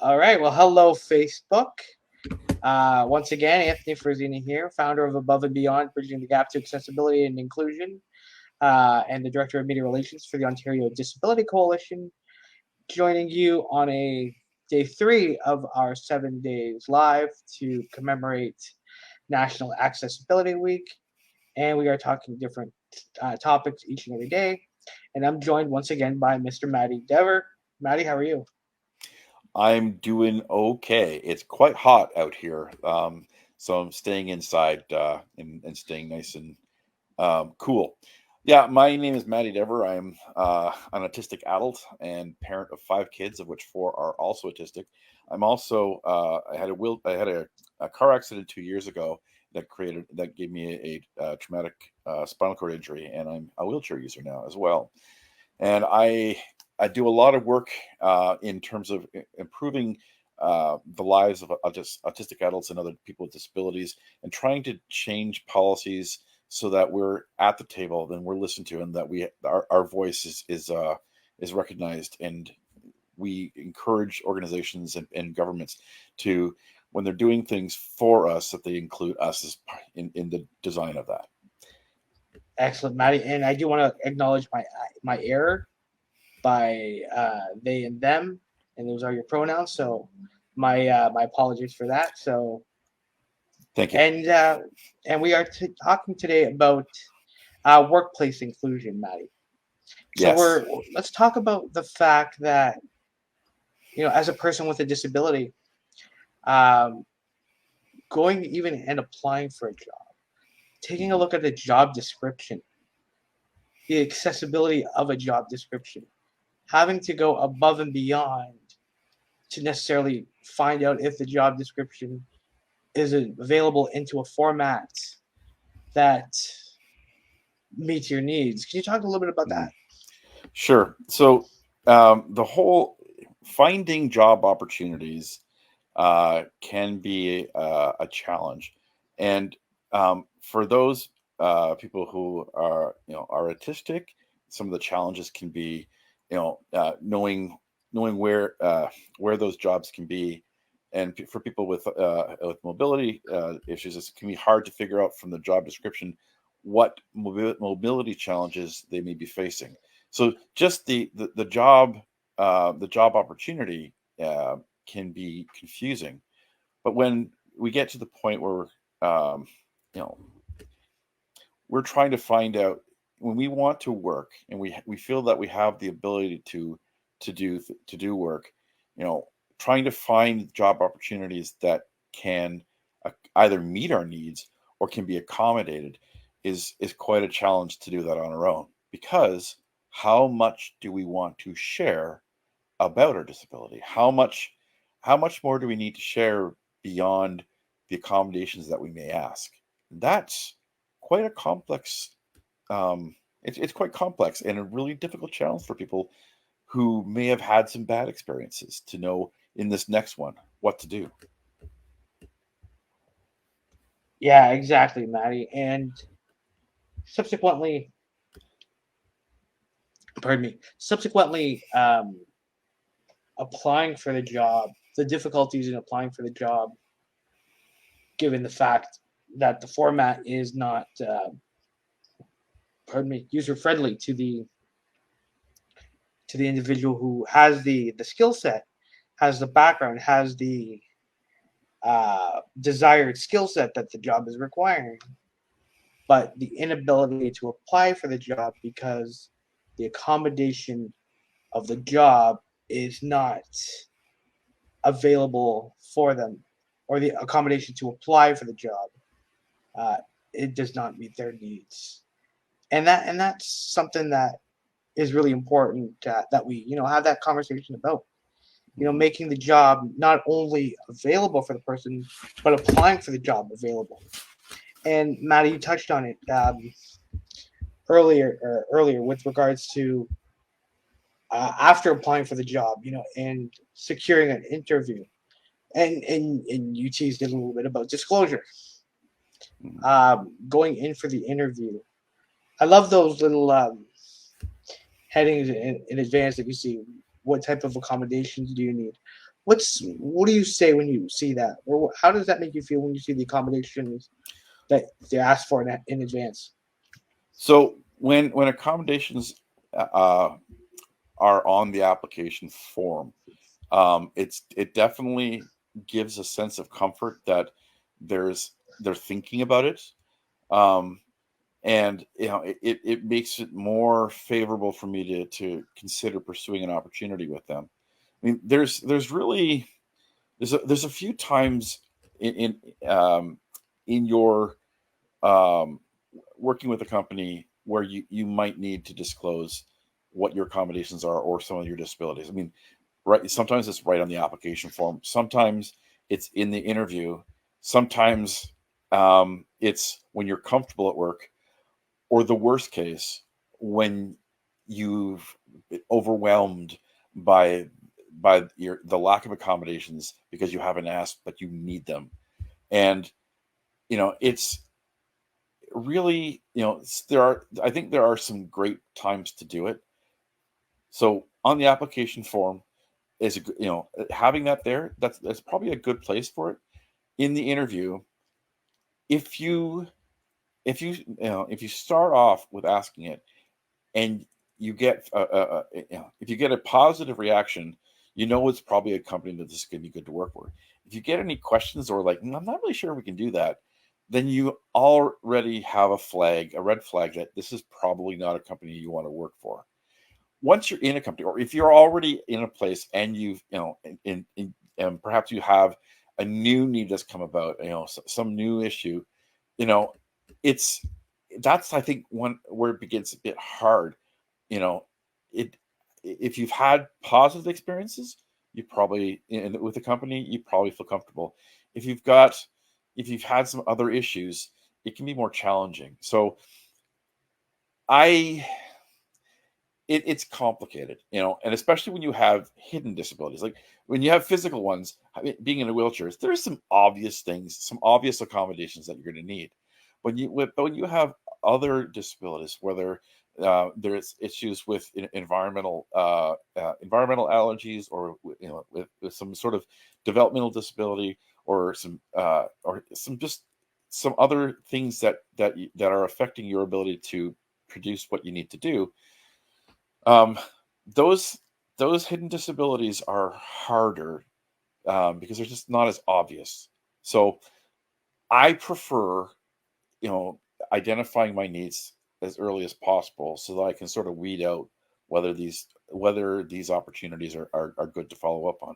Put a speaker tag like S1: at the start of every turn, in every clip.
S1: All right. Well, hello, Facebook. Once again, Anthony Frisina here, founder of Above and Beyond, Bridging the Gap to Accessibility and Inclusion, and the Director of Media Relations for the Ontario Disability Coalition, joining you on a day 3 of our 7 days live to commemorate National Accessibility Week. And we are talking different topics each and every day. And I'm joined once again by Mr. Maddy Dever. Maddy, how are you?
S2: I'm doing okay. It's quite hot out here, so I'm staying inside and staying nice and cool. Yeah, my name is Maddy Dever. I'm an autistic adult and parent of 5 kids, of which 4 are also autistic. I'm also I had a car accident 2 years ago that gave me a traumatic spinal cord injury, and I'm a wheelchair user now as well. And I do a lot of work in terms of improving the lives of autistic adults and other people with disabilities, and trying to change policies so that we're at the table, then we're listened to, and that our voice is recognized, and we encourage organizations and governments to, when they're doing things for us, that they include us in the design of that.
S1: Excellent, Maddie. And I do want to acknowledge my error by they and them, and those are your pronouns. So my apologies for that. So
S2: Thank you.
S1: and uh, and we are talking today about workplace inclusion, Maddie. So
S2: Yes.
S1: let's talk about the fact that as a person with a disability, um, going even and applying for a job, taking a
S2: Mhm.
S1: look at the job description, the accessibility of a job description, having to go above and beyond to necessarily find out if the job description is available into a format that meets your needs. Can you talk a little bit about
S2: Mhm.
S1: that?
S2: Sure. So the whole finding job opportunities can be a challenge, and for those people who are autistic, some of the challenges can be, knowing where those jobs can be, and for people with mobility issues, it can be hard to figure out from the job description what mobility challenges they may be facing. So just the job opportunity can be confusing. But when we get to the point where um, you know we're trying to find out, when we want to work and we feel that we have the ability to do work, you know, trying to find job opportunities that can either meet our needs or can be accommodated is quite a challenge to do that on our own, because how much do we want to share about our disability? How much more do we need to share beyond the accommodations that we may ask? That's quite a complex. It's quite complex and a really difficult challenge for people who may have had some bad experiences to know in this next one what to do.
S1: Yeah, exactly, Maddie. And subsequently, pardon me, subsequently applying for the job, the difficulties in applying for the job, given the fact that the format is not, pardon me, user friendly to the individual who has the skill set, has the background, has the desired skill set that the job is requiring, but the inability to apply for the job because the accommodation of the job is not available for them, or the accommodation to apply for the job, uh, it does not meet their needs, and that's something that is really important that we have that conversation about.
S2: Mhm.
S1: Making the job not only available for the person, but applying for the job available. And Maddie, you touched on it earlier with regards to after applying for the job, and securing an interview. And you teased it a little bit about disclosure.
S2: Mhm.
S1: Going in for the interview. I love those little headings in advance that you see. What type of accommodations do you need? what do you say when you see that, or how does that make you feel when you see the accommodations that they ask for in advance?
S2: So when accommodations uh, are on the application form, it definitely gives a sense of comfort that they're thinking about it. Um, and it makes it more favorable for me to consider pursuing an opportunity with them. I mean, there's a few times in your um, working with a company where you might need to disclose what your accommodations are or some of your disabilities. I mean, right, sometimes it's right on the application form, sometimes it's in the interview, sometimes it's when you're comfortable at work, or the worst case, when you've been overwhelmed by the lack of accommodations because you haven't asked but you need them. And it's really, I think there are some great times to do it. So on the application form is having that there, that's probably a good place for it. In the interview, if you if you start off with asking it, and you get if you get a positive reaction, it's probably a company that this is going to be good to work for. If you get any questions or like, I'm not really sure we can do that, then you already have a red flag that this is probably not a company you want to work for. Once you're in a company, or if you're already in a place and you've and perhaps you have a new need that's come about, some new issue, you know it's that's, I think, one where it begins a bit hard. you know it If you've had positive experiences, you probably with the company, you probably feel comfortable. if you've got if you've had some other issues, it can be more challenging. So I it's complicated, and especially when you have hidden disabilities, like when you have physical ones, being in a wheelchair, there's some obvious things, some obvious accommodations that you're going to need. But when you have other disabilities, whether there's issues with environmental allergies, or with some sort of developmental disability, or some other things that are affecting your ability to produce what you need to do, um, those those hidden disabilities are harder, because they're just not as obvious. So I prefer, you know, identifying my needs as early as possible, so that I can sort of weed out whether these opportunities are good to follow up on.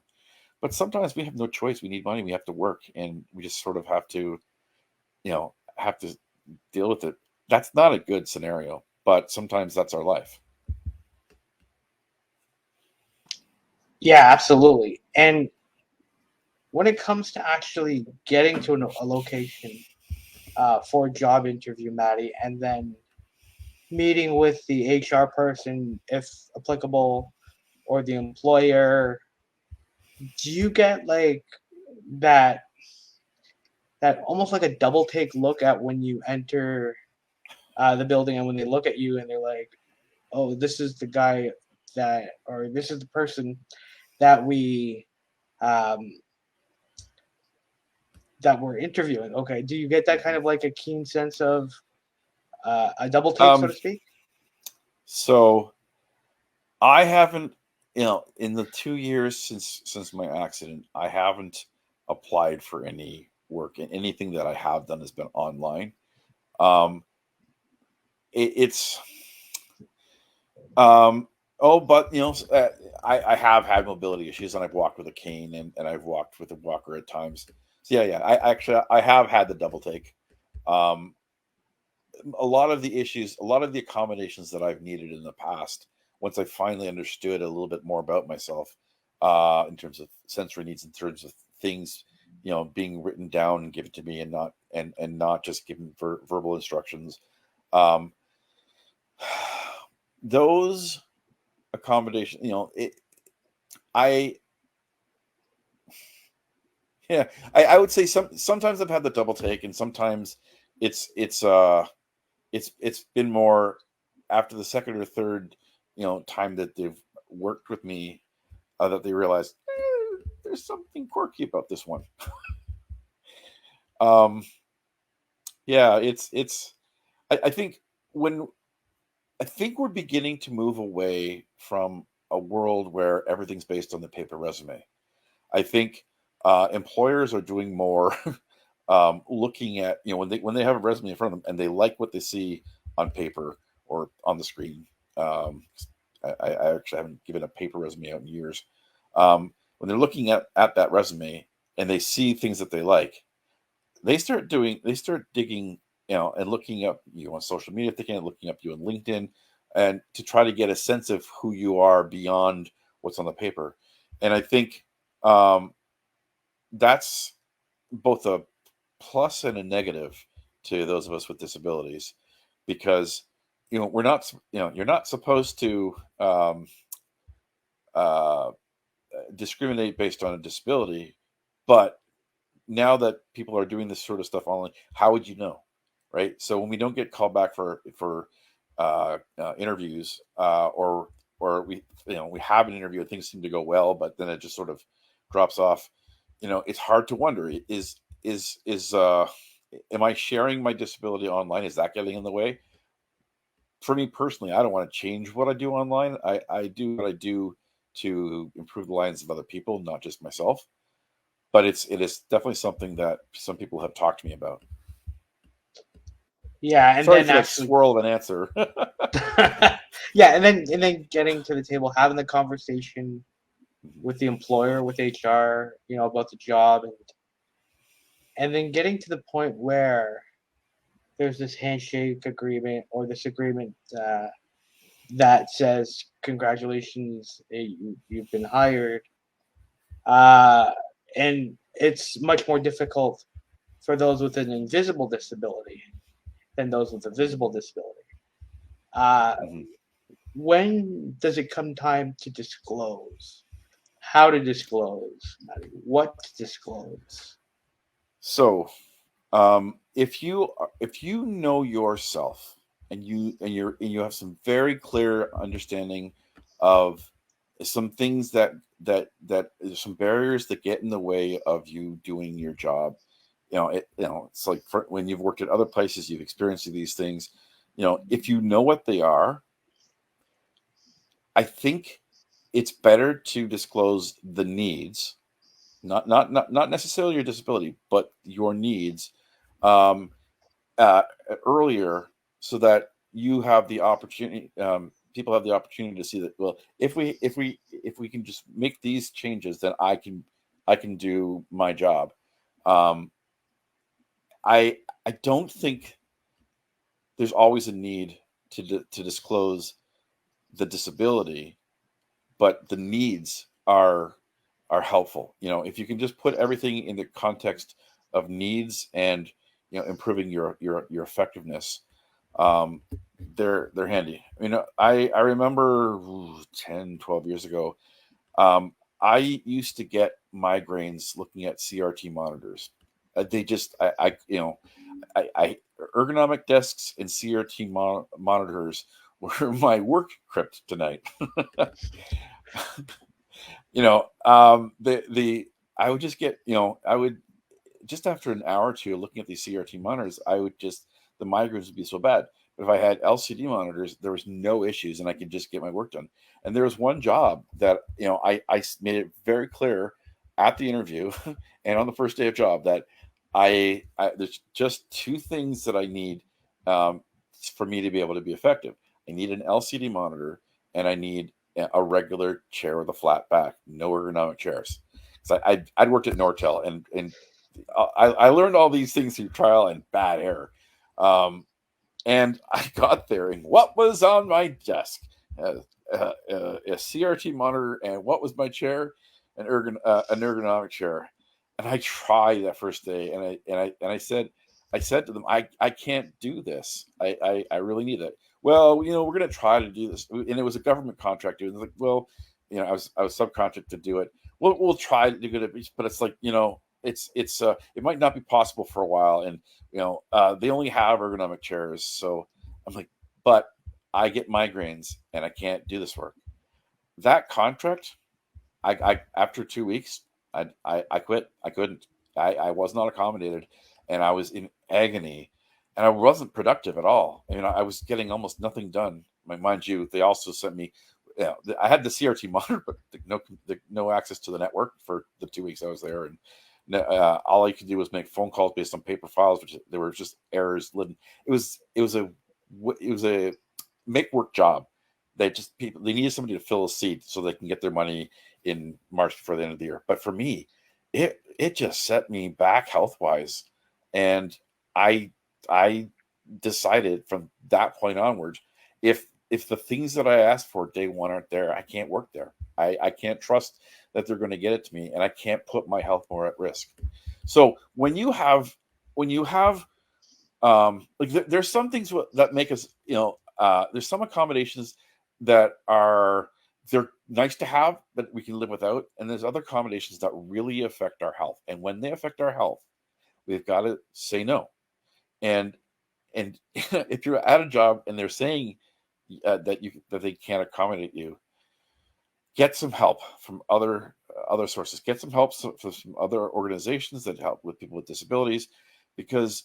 S2: But sometimes we have no choice. We need money. We have to work, and we just sort of have to deal with it. That's not a good scenario, but sometimes that's our life.
S1: Yeah, absolutely. And when it comes to actually getting to a location for a job interview, Maddie, and then meeting with the HR person, if applicable, or the employer, do you get like that almost like a double take look at when you enter the building, and when they look at you and they're like, "Oh, this is the guy or this is the person that we um, that we're interviewing." Okay, do you get that kind of like a keen sense of a double take, so
S2: Um,
S1: to speak?
S2: so I haven't, in the 2 years since my accident, I haven't applied for any work, and anything that I have done has been online. Um, it's oh, but I have had mobility issues, and I've walked with a cane, and I've walked with a walker at times. So yeah, I have had the double take. Um, a lot of the accommodations that I've needed in the past, once I finally understood a little bit more about myself, in terms of sensory needs, in terms of things, being written down and given to me, and not just given verbal instructions. Um, those accommodations, I yeah, I would say sometimes I've had the double take, and sometimes it's it's uh it's been more after the second or third time that they've worked with me, that they realize there's something quirky about this one. um, yeah, it's. I think when I think we're beginning to move away from a world where everything's based on the paper resume. I think employers are doing more looking at, when they have a resume in front of them and they like what they see on paper or on the screen. Um, I actually haven't given a paper resume out in years. When they're looking at that resume and they see things that they like, they start digging, and looking up you on social media if they can, looking up you on LinkedIn, and to try to get a sense of who you are beyond what's on the paper. And I think um, that's both a plus and a negative to those of us with disabilities, because we're not, you're not supposed to uh, discriminate based on a disability, but now that people are doing this sort of stuff online, how would you know, right? So when we don't get called back for interviews, or we have an interview and things seem to go well, but then it just sort of drops off. It's hard to wonder, is am I sharing my disability online? Is that getting in the way? For me personally, I don't want to change what I do online. I do what I do to improve the lives of other people, not just myself. But it is definitely something that some people have talked to me about.
S1: Yeah, and
S2: Sorry
S1: then
S2: for that
S1: actually,
S2: swirl of an answer.
S1: yeah, and then getting to the table, having the conversation with the employer, with HR, about the job, and then getting to the point where there's this handshake agreement or this agreement that says congratulations, you've been hired, uh, and it's much more difficult for those with an invisible disability than those with a visible disability. Uh,
S2: Mhm.
S1: when does it come time to disclose? How to disclose? What to disclose?
S2: So, if you know yourself, and you have some very clear understanding of some things that there's some barriers that get in the way of you doing your job. It's like, when you've worked at other places, you've experienced these things. If you know what they are, I think it's better to disclose the needs, not necessarily your disability, but your needs, um, uh, earlier, so that you have the opportunity. People have the opportunity to see that. Well, if we can just make these changes, then I can do my job. Um, I don't think there's always a need to disclose the disability, but the needs are helpful. If you can just put everything in the context of needs and improving your effectiveness, um, they're handy. I remember 10, 12 years ago, I used to get migraines looking at CRT monitors. They just I ergonomic desks and CRT monitors were my work kryptonite. The I would just get, I would, just after an hour or two looking at these CRT monitors, I would just, the migraines would be so bad. But if I had LCD monitors, there was no issues and I could just get my work done. And there was one job that, I made it very clear at the interview and on the first day of job that there's just two things that I need, um, for me to be able to be effective. I need an LCD monitor, and I need a regular chair with a flat back, no ergonomic chairs. Because I'd worked at Nortel, and I learned all these things through trial and bad error. Um, and I got there, and what was on my desk? Uh, a CRT monitor, and what was my chair? An ergonomic chair. And I tried that first day, and I said to them, I can't do this. I really need it. Well, we're going to try to do this, and it was a government contractor. And like, well, I was subcontracted to do it. We'll try to do it, but it's like, it might not be possible for a while, and they only have ergonomic chairs. So I'm like, but I get migraines and I can't do this work. That contract, I after 2 weeks, I quit. I couldn't. I was not accommodated, and I was in agony, and I wasn't productive at all. I was getting almost nothing done. Mind you, they also sent me. I had the CRT monitor, but no access to the network for the 2 weeks I was there, and all I could do was make phone calls based on paper files, which there were just errors. It was a make work job. They needed somebody to fill a seat so they can get their money in March before the end of the year. But for me, it just set me back health wise, and I I decided from that point onwards, if the things that I asked for day one aren't there, I can't work there. I can't trust that they're going to get it to me, and I can't put my health more at risk. So when you have like there's some things that make us, there's some accommodations that are they're nice to have but we can live without, and there's other accommodations that really affect our health, and when they affect our health, we've got to say no. And and if you're at a job and they're saying that they can't accommodate you, get some help from other sources. Get some help from some other organizations that help with people with disabilities, because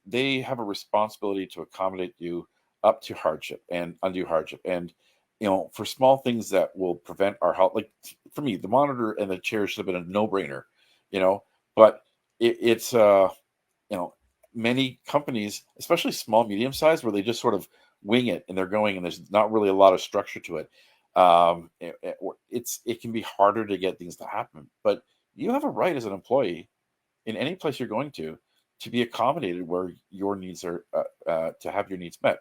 S2: they have a responsibility to accommodate you up to hardship and undue hardship, and for small things that will prevent our health. Like for me, the monitor and the chair should have been a no-brainer, you know, but it's you know, many companies, especially small, medium size, where they just sort of wing it and they're going, and there's not really a lot of structure to it. It can be harder to get things to happen, but you have a right as an employee in any place you're going to be accommodated where your needs are to have your needs met.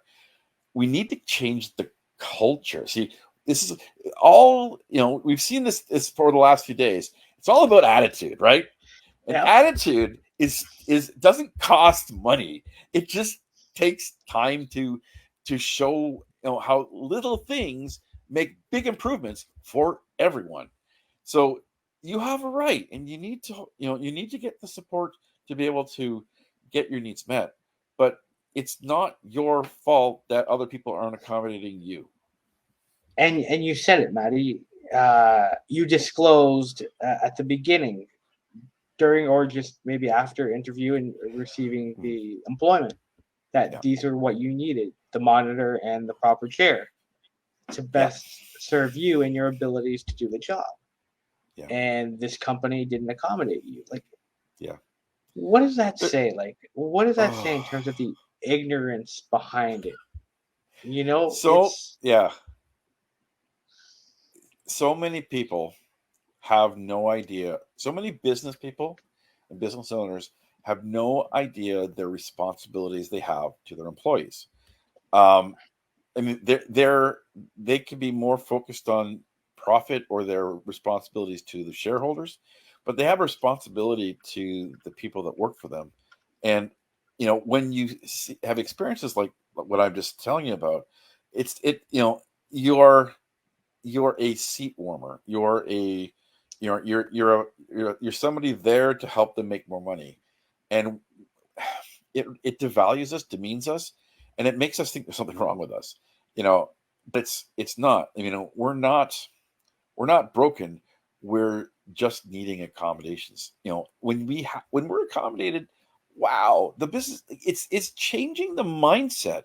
S2: We need to change the culture. See, this is all, we've seen this for the last few days. It's all about attitude, right? And
S1: Yeah.
S2: attitude is doesn't cost money. It just takes time to show how little things make big improvements for everyone. So you have a right, and you need to get the support to be able to get your needs met. But it's not your fault that other people aren't accommodating you.
S1: And you said it, Maddie. You disclosed at the beginning, during or just maybe after interview and receiving
S2: Mhm.
S1: the employment, that
S2: Yeah,
S1: these are what you needed: the monitor and the proper chair to
S2: yeah,
S1: best serve you and your abilities to do the job.
S2: yeah,
S1: And this company didn't accommodate you. Like,
S2: yeah.
S1: what does that
S2: There-
S1: say? Like, what does that say in
S2: oh,
S1: terms of the ignorance behind it? You know,
S2: so
S1: it's
S2: yeah, so many people have no idea. So many business people and business owners have no idea their responsibilities they have to their employees. Um, I mean, they could be more focused on profit or their responsibilities to the shareholders, but they have a responsibility to the people that work for them. And when you have experiences like what I'm just telling you about, you're you're a seat warmer. You're somebody there to help them make more money, and it devalues us, demeans us, and it makes us think there's something wrong with us. You know, but it's not. We're not broken. We're just needing accommodations. When we're accommodated, wow, the business it's changing the mindset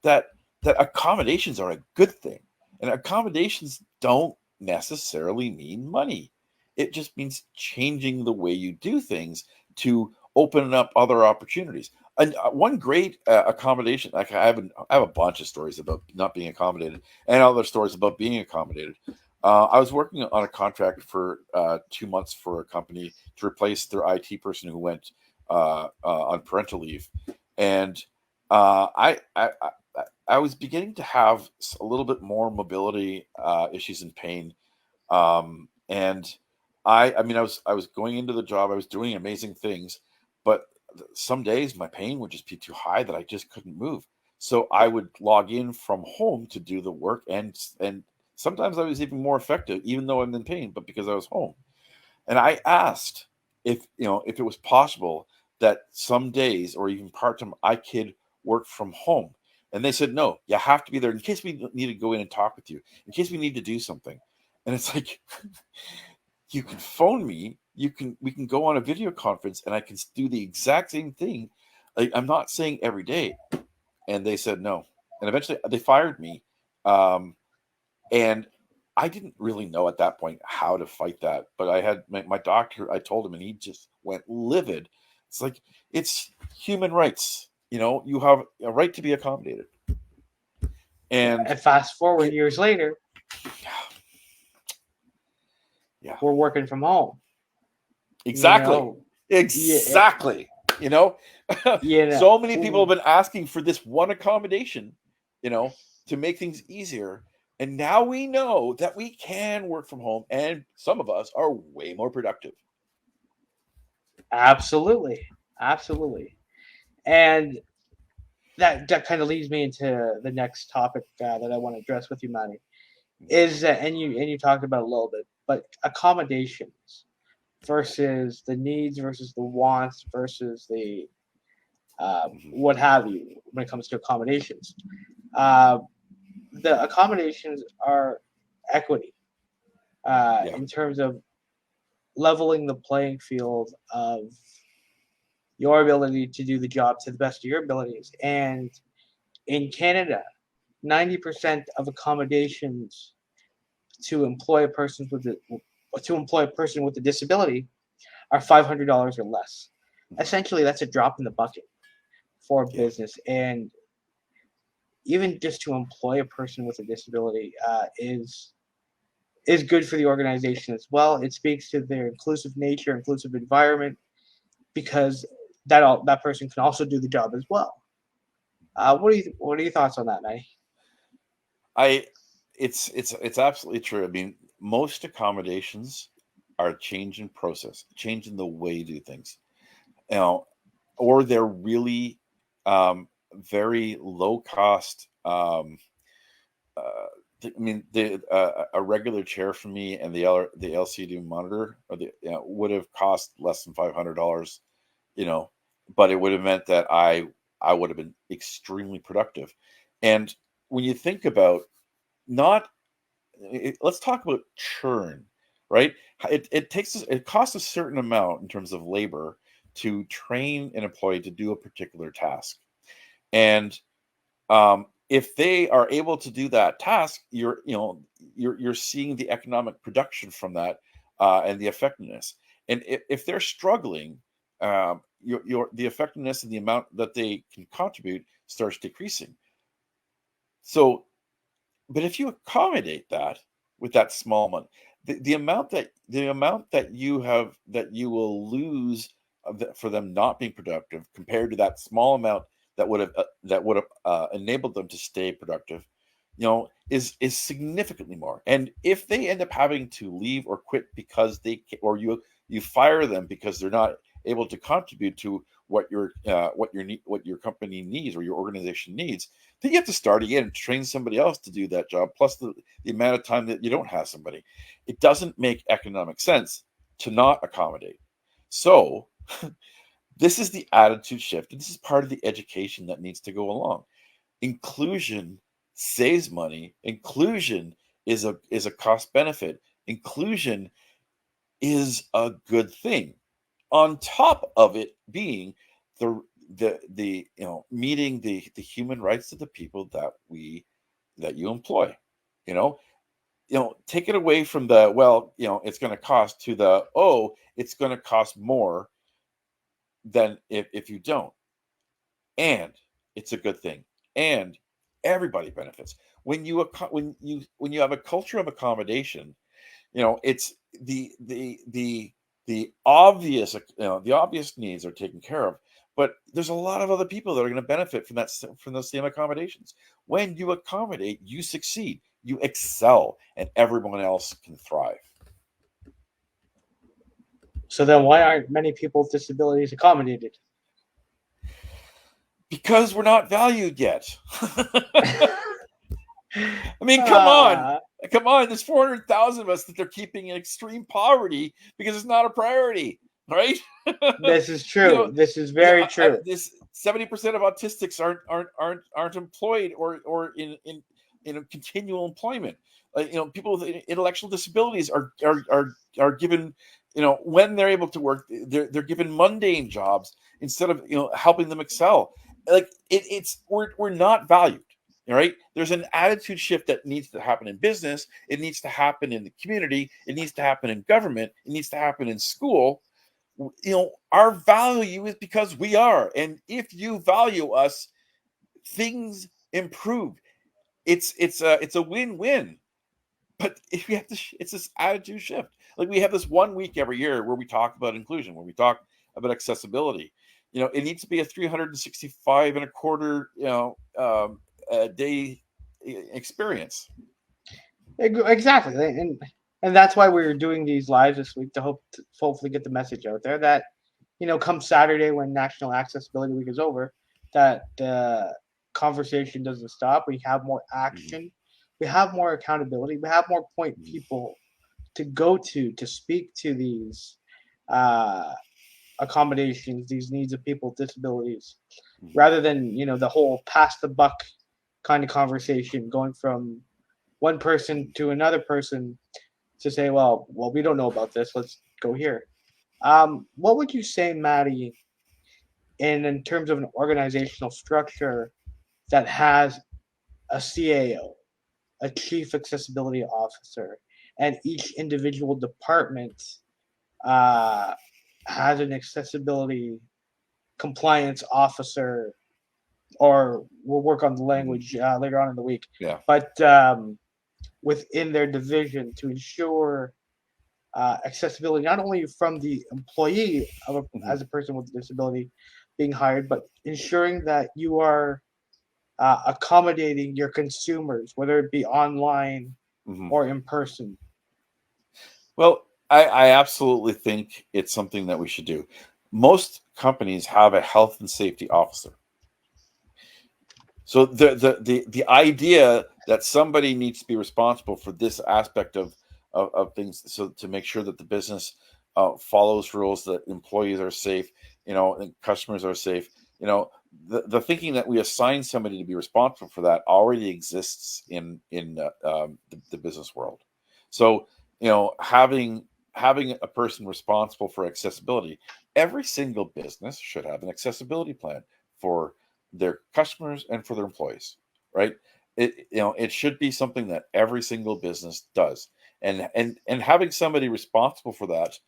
S2: that accommodations are a good thing, and accommodations don't necessarily mean money. It just means changing the way you do things to open up other opportunities. And one great accommodation, like I have a bunch of stories about not being accommodated, and other stories about being accommodated. I was working on a contract for 2 months for a company to replace their IT person who went on parental leave, and I was beginning to have a little bit more mobility issues and pain, and I mean, I was going into the job, I was doing amazing things, but some days my pain would just be too high that I just couldn't move. So I would log in from home to do the work, and sometimes I was even more effective, even though I'm in pain, but because I was home. And I asked if it was possible that some days or even part time I could work from home. And they said, no, you have to be there in case we need to go in and talk with you, in case we need to do something. And it's like, you can phone me, we can go on a video conference, and I can do the exact same thing. Like, I'm not saying every day. And they said no. And eventually they fired me. And I didn't really know at that point how to fight that. But I had my doctor, I told him, and he just went livid. It's like, it's human rights. You have a right to be accommodated. And
S1: fast forward
S2: it,
S1: years later,
S2: yeah,
S1: we're working from home.
S2: exactly.
S1: Yeah,
S2: Exactly.
S1: yeah.
S2: So many people have been asking for this one accommodation, to make things easier. And now we know that we can work from home, and some of us are way more productive.
S1: Absolutely, absolutely. And that kind of leads me into the next topic that I want to address with you, Maddy. Is that, and you talked about it a little bit, but accommodations versus the needs versus the wants versus the what have you when it comes to accommodations. Uh, the accommodations are equity
S2: Yeah.
S1: in terms of leveling the playing field of your ability to do the job to the best of your abilities. And in Canada, 90% of accommodations to employ a person with a disability are $500 or less. Essentially, that's a drop in the bucket for
S2: Yeah.
S1: business, and even just to employ a person with a disability is good for the organization as well. It speaks to their inclusive nature, inclusive environment, because that person can also do the job as well. What are your thoughts on that, Matty?
S2: It's absolutely true. I mean, most accommodations are a change in process, change in the way you do things. Or they're really very low cost. I mean, a regular chair for me and the LCD monitor would have cost less than $500, you know, but it would have meant that I would have been extremely productive. And when you think about not, let's talk about churn, right? It costs a certain amount in terms of labor to train an employee to do a particular task, and if they are able to do that task, you're seeing the economic production from that, and the effectiveness. And if they're struggling, the effectiveness and the amount that they can contribute starts decreasing. So, but if you accommodate that with that small amount, the amount that you will lose for them not being productive compared to that small amount that would have enabled them to stay productive, is significantly more. And if they end up having to leave or quit because or you fire them because they're not able to contribute to what your company needs or your organization needs, then you have to start again and train somebody else to do that job, plus the amount of time that you don't have somebody. It doesn't make economic sense to not accommodate. So this is the attitude shift, and this is part of the education that needs to go along. Inclusion saves money. Inclusion is a cost benefit. Inclusion is a good thing. On top of it being the meeting the human rights of the people that you employ. You know, take it away from the, well, it's going to cost, to the, oh, it's going to cost more than if you don't. And it's a good thing. And everybody benefits when you have a culture of accommodation. It's the obvious, the obvious needs are taken care of, but there's a lot of other people that are going to benefit from those same accommodations. When you accommodate, you succeed, you excel, and everyone else can thrive.
S1: So then, why aren't many people with disabilities accommodated?
S2: Because we're not valued yet. I mean, come on.
S1: Ah,
S2: Come on. There's 400,000 of us that they're keeping in extreme poverty because it's not a priority, right?
S1: this is
S2: you
S1: true.
S2: know,
S1: This is very true.
S2: this 70% of autistics aren't employed or in a continual employment. People with intellectual disabilities are given, when they're able to work, they're given mundane jobs instead of helping them excel. Like we're not valued. All right, there's an attitude shift that needs to happen in business. It needs to happen in the community. It needs to happen in government. It needs to happen in school. Our value is because we are, and if you value us, things improve. It's a win-win. But if we have to, it's this attitude shift. Like we have this 1 week every year where we talk about inclusion, where we talk about accessibility. It needs to be a 365 and a quarter, a day experience.
S1: Exactly, and that's why we're doing these lives this week to hopefully get the message out there that come Saturday when National Accessibility Week is over, that the conversation doesn't stop. We have more action, we have more accountability, we have more point people to go to speak to these uh, accommodations, these needs of people with disabilities, rather than the whole pass the buck kind of conversation going from one person to another person to say, well, we don't know about this. Let's go here. What would you say, Maddie, in terms of an organizational structure that has a CAO, a Chief Accessibility Officer, and each individual department uh, has an accessibility compliance officer, or we'll work on the language later on in the week.
S2: Yeah.
S1: But within their division to ensure accessibility, not only from the employee as a person with a disability being hired, but ensuring that you are accommodating your consumers, whether it be online or in person.
S2: Well, I absolutely think it's something that we should do. Most companies have a health and safety officer. So the idea that somebody needs to be responsible for this aspect of things, so to make sure that the business follows rules, that employees are safe, and customers are safe. The thinking that we assign somebody to be responsible for that already exists in the business world. So having a person responsible for accessibility, every single business should have an accessibility plan for their customers and for their employees, right? It should be something that every single business does, and having somebody responsible for that,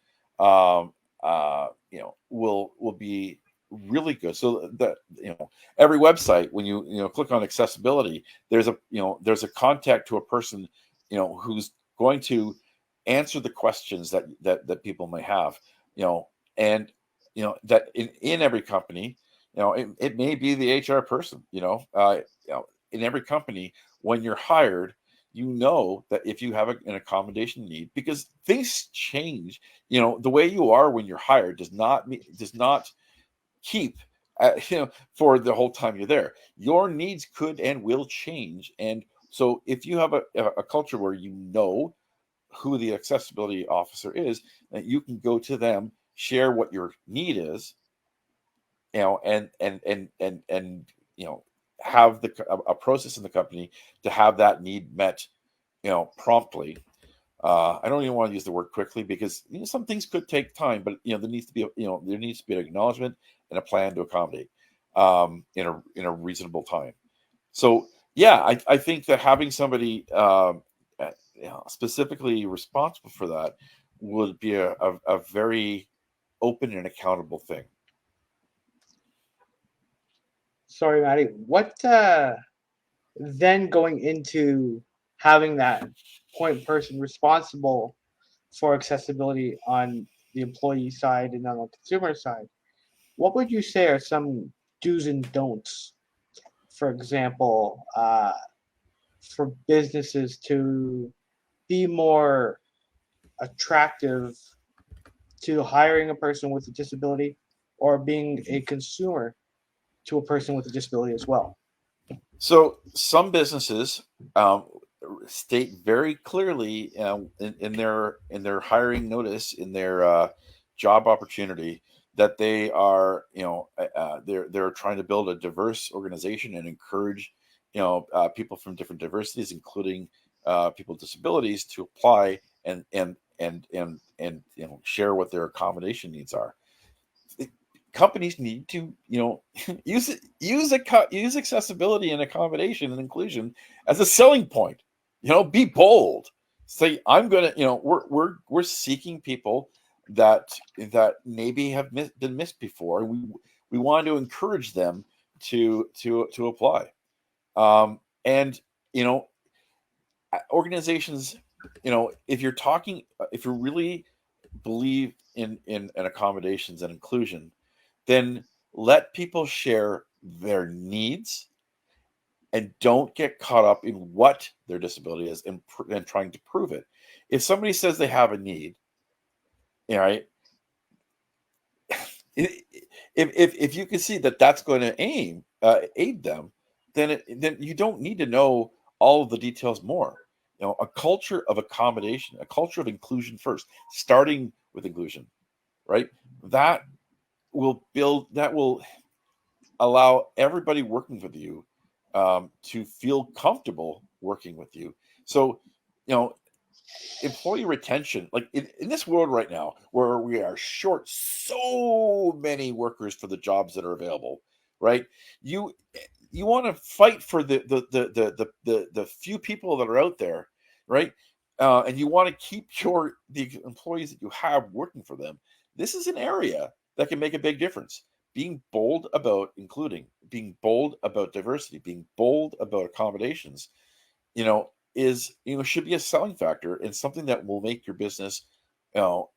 S2: will be really good. So that every website, when you click on accessibility, there's a contact to a person who's going to answer the questions that people may have, and that in every company, it may be the HR person, in every company, when you're hired, that if you have an accommodation need, because things change, the way you are when you're hired does not keep for the whole time you're there. Your needs could and will change. And so if you have a culture where who the accessibility officer is, that you can go to them, share what your need is, and have a process in the company to have that need met, promptly. I don't even want to use the word quickly, because some things could take time, but there needs to be an acknowledgement and a plan to accommodate in a reasonable time. So yeah, I think that having somebody specifically responsible for that would be a very open and accountable thing.
S1: Sorry, Maddie. What then going into having that point person responsible for accessibility on the employee side and on the consumer side, what would you say are some do's and don'ts, for example, for businesses to be more attractive to hiring a person with a disability or being a consumer to a person with a disability as well?
S2: So some businesses state very clearly, in their hiring notice, in their job opportunity, that they are they're trying to build a diverse organization and encourage people from different diversities, including people with disabilities to apply and share what their accommodation needs are. Companies need to use accessibility and accommodation and inclusion as a selling point. Be bold. Say, I'm gonna, we're seeking people that maybe have been missed before, and we want to encourage them to apply. And organizations, if you really believe in accommodations and inclusion, then let people share their needs and don't get caught up in what their disability is and trying to prove it. If somebody says they have a need, right? If you can see that that's going to aid them, then you don't need to know all of the details more. A culture of accommodation, a culture of inclusion first, starting with inclusion, right? That will allow everybody working with you to feel comfortable working with you. So, employee retention, like in this world right now where we are short so many workers for the jobs that are available, right? You want to fight for the few people that are out there, right? And you want to keep the employees that you have working for them. This is an area that can make a big difference. Being bold about including, being bold about diversity, being bold about accommodations, should be a selling factor and something that will make your business, the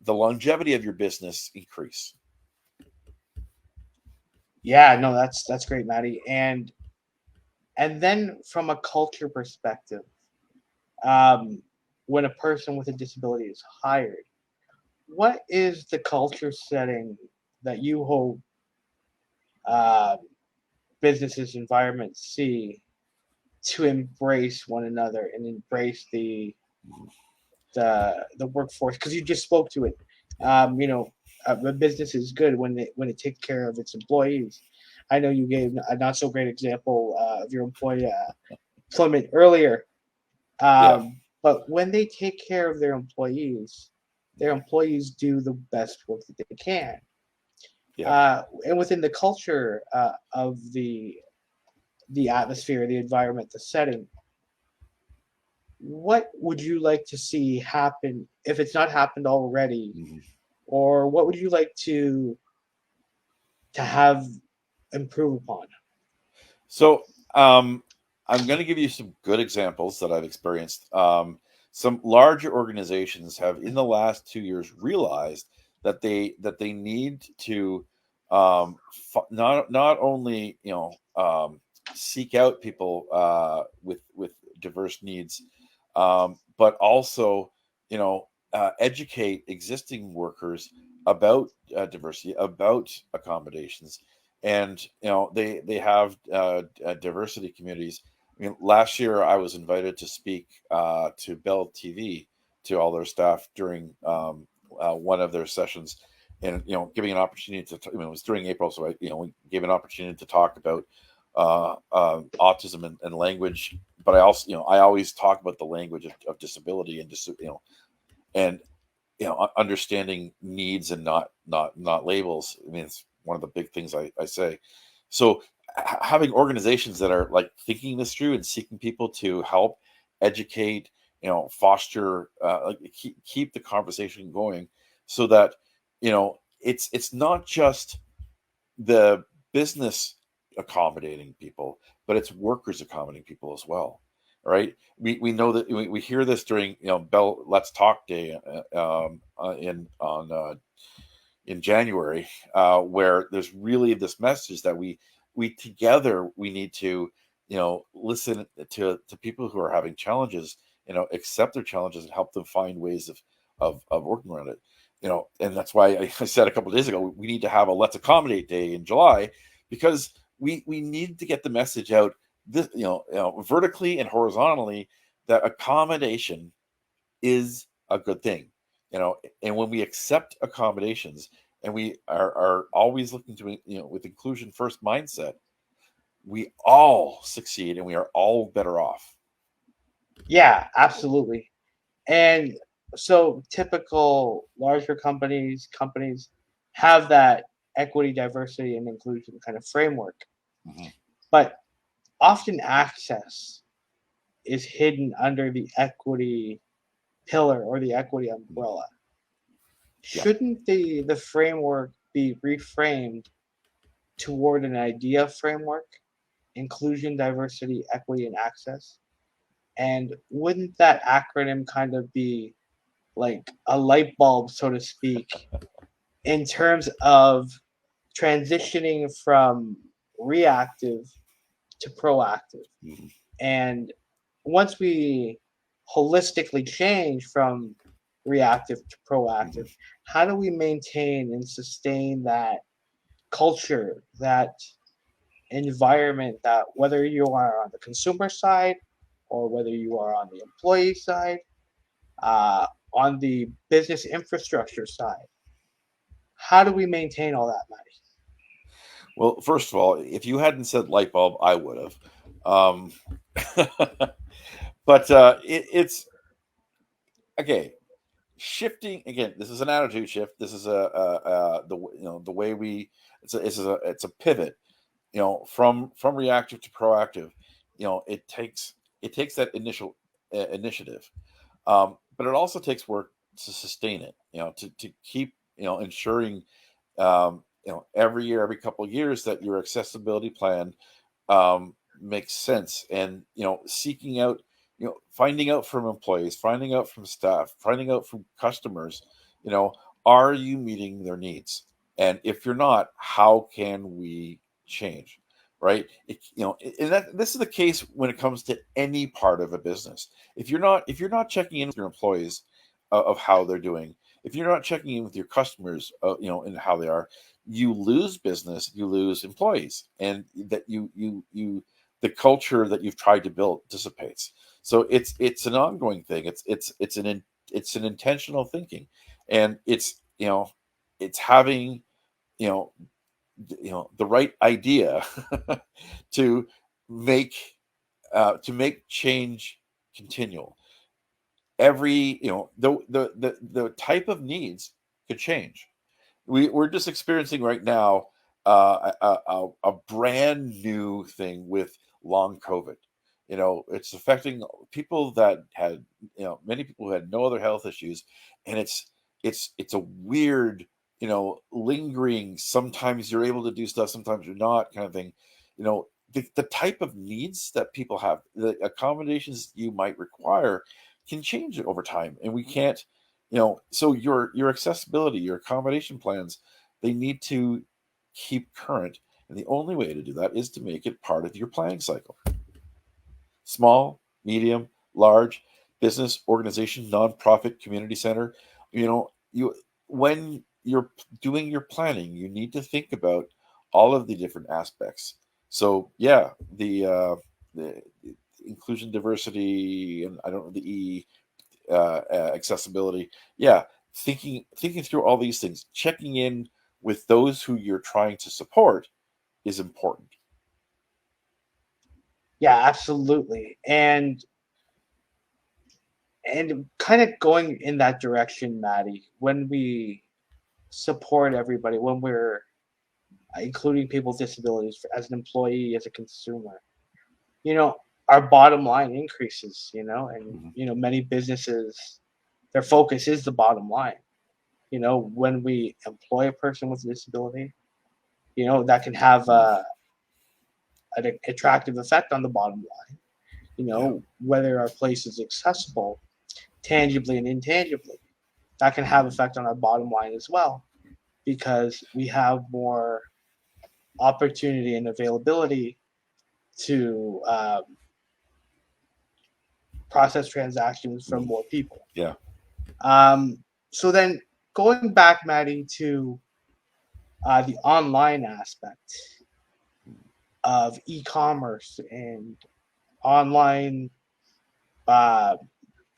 S2: longevity of your business increase.
S1: Yeah, no, that's great, Maddy. And then from a culture perspective, when a person with a disability is hired, what is the culture setting that you hope uh, businesses environments see to embrace one another and embrace the workforce? Because you just spoke to it. A business is good when it takes care of its employees. I know you gave a not so great example of your employee employment earlier.
S2: Yeah,
S1: But when they take care of their employees do the best work that they can.
S2: yeah.
S1: And within the culture of the atmosphere, the environment, the setting, what would you like to see happen if it's not happened already,
S2: Mhm.
S1: or what would you like to have improve upon?
S2: So, I'm going to give you some good examples that I've experienced. Some larger organizations have, in the last 2 years, realized that they need to not only seek out people with diverse needs, but also educate existing workers about diversity, about accommodations, and they have diversity communities. I mean, last year I was invited to speak to Bell TV, to all their staff during one of their sessions, and giving an opportunity to it was during April, so we gave an opportunity to talk about autism and language. But I always talk about the language of disability and and understanding needs and not labels. I mean, it's one of the big things I say. So having organizations that are like thinking this through and seeking people to help educate, foster, keep the conversation going, so that it's not just the business accommodating people, but it's workers accommodating people as well. Right? We know that we hear this during Bell Let's Talk Day in January, where there's really this message that we together we need to listen to people who are having challenges, accept their challenges and help them find ways of working around it. And that's why I said a couple of days ago we need to have a Let's Accommodate Day in July, because we need to get the message out this vertically and horizontally, that accommodation is a good thing. And when we accept accommodations and we are always looking to with inclusion first mindset, we all succeed and we are all better off.
S1: Yeah, absolutely. And so typical larger companies have that equity, diversity, and inclusion kind of framework,
S2: Hmm.
S1: but often access is hidden under the equity pillar or the equity umbrella.
S2: Yeah.
S1: Shouldn't the framework be reframed toward an idea framework, inclusion, diversity, equity, and access? And wouldn't that acronym kind of be like a light bulb, so to speak, in terms of transitioning from reactive to proactive?
S2: Hmm.
S1: And once we holistically change from reactive to proactive,
S2: Hmm.
S1: how do we maintain and sustain that culture, that environment, that whether you are on the consumer side or whether you are on the employee side, uh, on the business infrastructure side, how do we maintain all that, Maddie?
S2: Well, first of all, if you hadn't said light bulb, I would have. Um, but it's okay. Shifting again. This is an attitude shift. This is the way we. It's a pivot. From reactive to proactive. It takes that initial initiative, but it also takes work to sustain it. To keep ensuring every year, every couple of years that your accessibility plan makes sense, and seeking out, finding out from employees, finding out from staff, finding out from customers, you know are you meeting their needs? And if you're not, how can we change? Right. And that this is the case when it comes to any part of a business. If you're not checking in with your employees, of how they're doing, if you're not checking in with your customers, and how they are, you lose business, you lose employees, and that the culture that you've tried to build dissipates. So it's an ongoing thing. It's an intentional thinking, and it's having you know the right idea to make to make change continual. Every the type of needs could change. We're just experiencing right now a brand new thing with long COVID. It's affecting people that had, many people who had no other health issues, and it's a weird, lingering. Sometimes you're able to do stuff, sometimes you're not, kind of thing. The type of needs that people have, the accommodations you might require, can change over time, and we can't so your accessibility, your accommodation plans, they need to keep current, and the only way to do that is to make it part of your planning cycle. Small, medium, large, business, organization, nonprofit, community center, you when you're doing your planning, you need to think about all of the different aspects. So yeah, the inclusion, diversity, and I don't know, the accessibility. Yeah, thinking through all these things, checking in with those who you're trying to support is important.
S1: Yeah, absolutely. And kind of going in that direction, Maddie, when we support everybody, when we're including people with disabilities as an employee, as a consumer, you know, our bottom line increases, and
S2: Mhm.
S1: many businesses, their focus is the bottom line. When we employ a person with a disability, that can have
S2: Mhm.
S1: an attractive effect on the bottom line.
S2: Yeah.
S1: Whether our place is accessible, tangibly and intangibly, that can have
S2: Mhm.
S1: effect on our bottom line as well, because we have more opportunity and availability to process transactions from
S2: Mhm.
S1: more people.
S2: Yeah.
S1: So then, going back, Maddie, to the online aspect of e-commerce and online uh,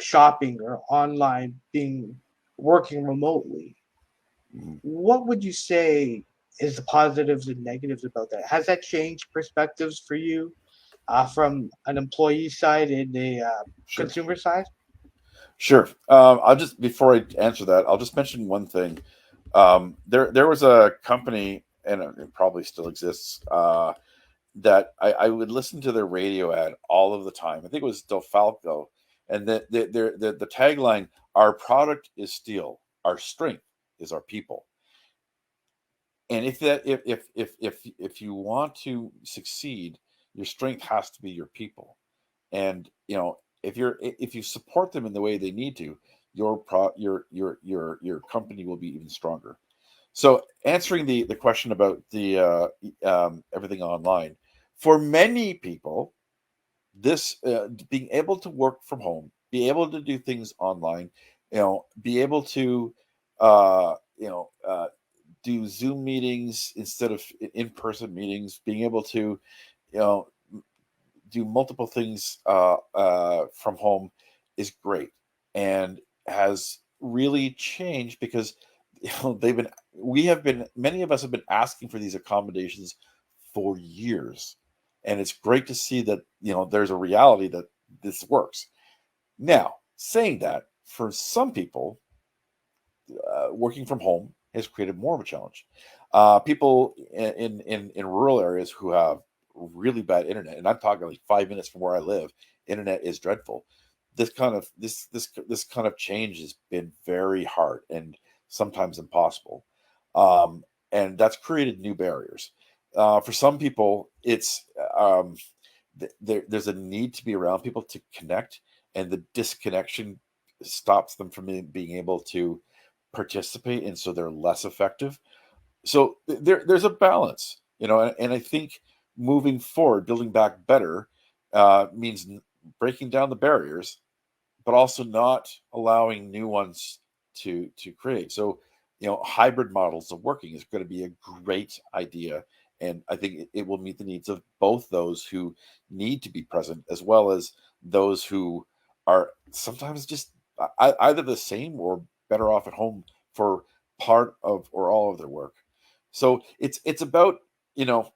S1: shopping, or online being working remotely,
S2: Mhm.
S1: what would you say is the positives and negatives about that? Has that changed perspectives for you? from an employee side and a
S2: Sure.
S1: consumer side?
S2: Sure. I'll just before I answer that, I'll just mention one thing. There was a company, and it probably still exists, that I would listen to their radio ad all of the time. I think it was Delfalco, and the tagline: "Our product is steel. Our strength is our people." And if you want to succeed, your strength has to be your people. And if you support them in the way they need to, your company will be even stronger. So answering the question about the everything online, for many people, this being able to work from home, be able to do things online, be able to uh, you know uh, do Zoom meetings instead of in-person meetings, being able to you know do multiple things from home is great, and has really changed because many of us have been asking for these accommodations for years, and it's great to see that there's a reality that this works. Now, saying that, for some people, working from home has created more of a challenge. People in rural areas who have really bad internet, and I'm talking like 5 minutes from where I live, internet is dreadful. This kind of change has been very hard and sometimes impossible, and that's created new barriers. For some people, it's there's a need to be around people to connect, and the disconnection stops them from being able to participate, and so they're less effective. So there's a balance, and I think moving forward, building back better, means breaking down the barriers, but also not allowing new ones to create. So, hybrid models of working is going to be a great idea, and I think it will meet the needs of both those who need to be present, as well as those who are sometimes just either the same or better off at home for part of or all of their work. So it's about, you know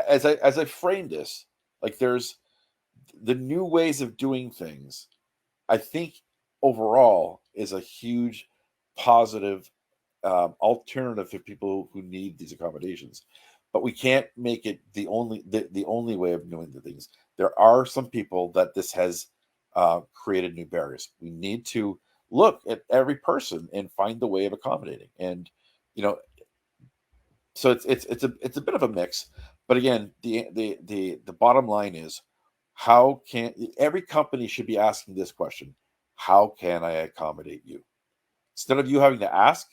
S2: as I frame this, like, there's the new ways of doing things. I think overall is a huge positive alternative for people who need these accommodations. But we can't make it the only way of doing the things. There are some people that this has created new barriers. We need to look at every person and find the way of accommodating. And you know, so it's a bit of a mix. But again, the bottom line is, how can every company should be asking this question: how can I accommodate you? Instead of you having to ask,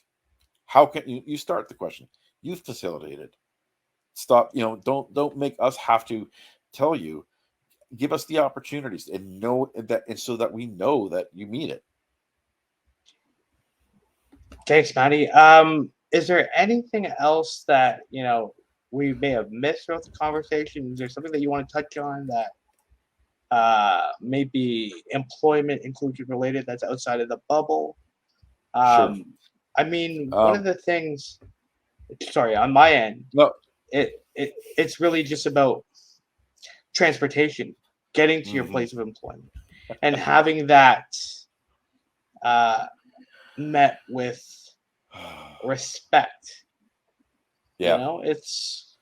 S2: how can you start the question? You facilitate it. Stop, don't make us have to tell you. Give us the opportunities, and know that, and so that we know that you mean it.
S1: Thanks, Maddie. Is there anything else that we may have missed throughout the conversation? Is there something that you want to touch on that maybe employment inclusion related that's outside of the bubble?
S2: Sure.
S1: Um, I mean, one of
S2: um
S1: the things, sorry, on my end,
S2: no.
S1: it's really just about transportation, getting to your
S2: Hmm.
S1: place of employment, and having that uh, met with respect.
S2: Yeah.
S1: It's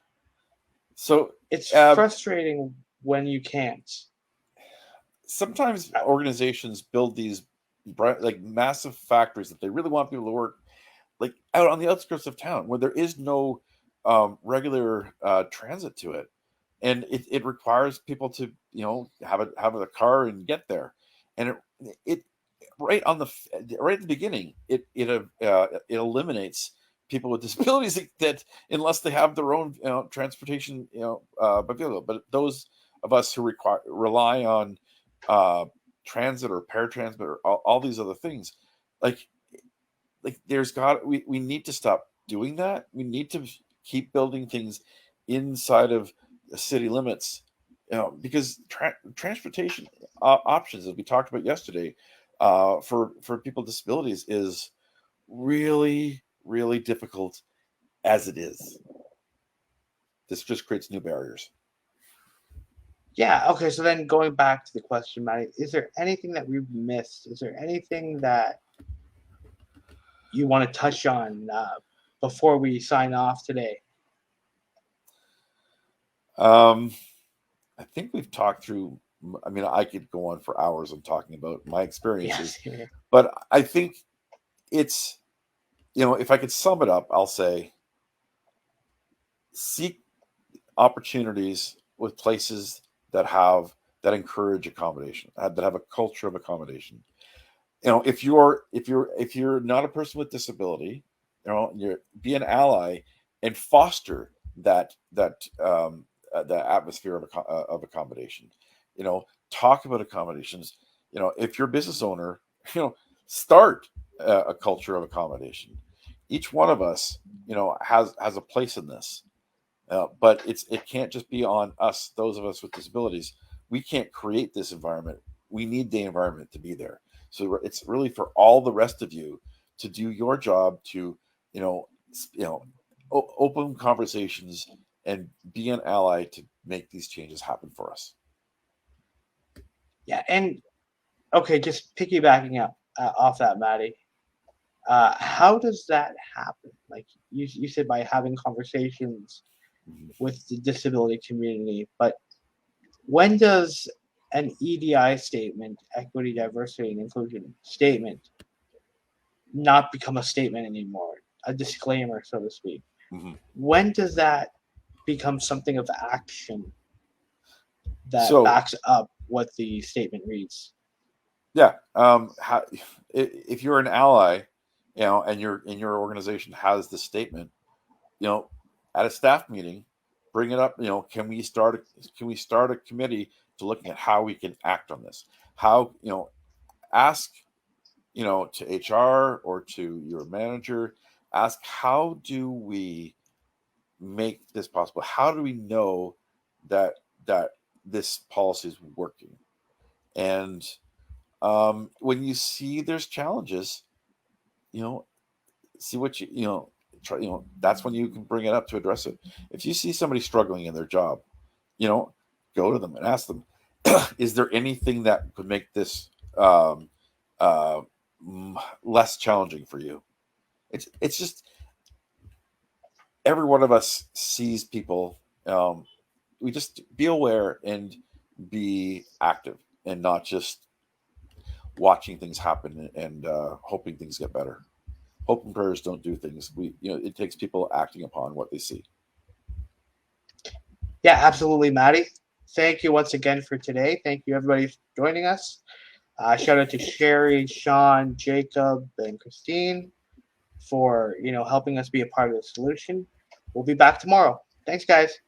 S2: So
S1: it's
S2: um
S1: frustrating when you can't.
S2: sometimes organizations build these like massive factories that they really want people to work, like, out on the outskirts of town, where there is no regular transit to it, and it requires people to have a car and get there. And it right on right at the beginning, it eliminates people with disabilities that, unless they have their own transportation, vehicle. But those of us who rely on uh, transit or paratransit or all these other things, like we need to stop doing that. We need to keep building things inside of the city limits, because transportation options, as we talked about yesterday, for people with disabilities, is really, really difficult as it is. This just creates new barriers.
S1: Yeah. Okay. So then going back to the question, Maddie, is there anything that we've missed? Is there anything that you want to touch on before we sign off today?
S2: I think we've talked through. I mean, I could go on for hours on talking about my experiences,
S1: Yes.
S2: but I think it's, if I could sum it up, I'll say seek opportunities with places that encourage accommodation, that have a culture of accommodation. If you're not a person with disability, you be an ally and foster that atmosphere of accommodation. Talk about accommodations. If you're a business owner, start a culture of accommodation. Each one of us, has a place in this, but it can't just be on us, those of us with disabilities. We can't create this environment. We need the environment to be there. So it's really for all the rest of you to do your job to, you know, open conversations and be an ally to make these changes happen for us.
S1: Yeah. And okay, just piggybacking up off that, Maddie. How does that happen? Like you said, by having conversations
S2: Mhm.
S1: with the disability community, but when does an EDI statement, equity, diversity, and inclusion statement, not become a statement anymore, a disclaimer, so to speak?
S2: Mhm.
S1: When does that become something of action that
S2: So
S1: backs up what the statement reads?
S2: yeah, if you're an ally, and your organization has this statement, you know, at a staff meeting, bring it up. Can we start a committee to looking at how we can act on this? How, ask, to HR or to your manager, ask, how do we make this possible? How do we know that this policy is working? And when you see there's challenges, you know, see what try. That's when you can bring it up to address it. If you see somebody struggling in their job, you know, go to them and ask them, is there anything that could make this um, uh, less challenging for you? It's just every one of us sees people. We just be aware and be active and not just watching things happen and hoping things get better. Hope and prayers don't do things. It takes people acting upon what they see.
S1: Yeah, absolutely, Maddie. Thank you once again for today. Thank you, everybody, for joining us. Shout out to Sherry, Sean, Jacob, and Christine for helping us be a part of the solution. We'll be back tomorrow. Thanks, guys.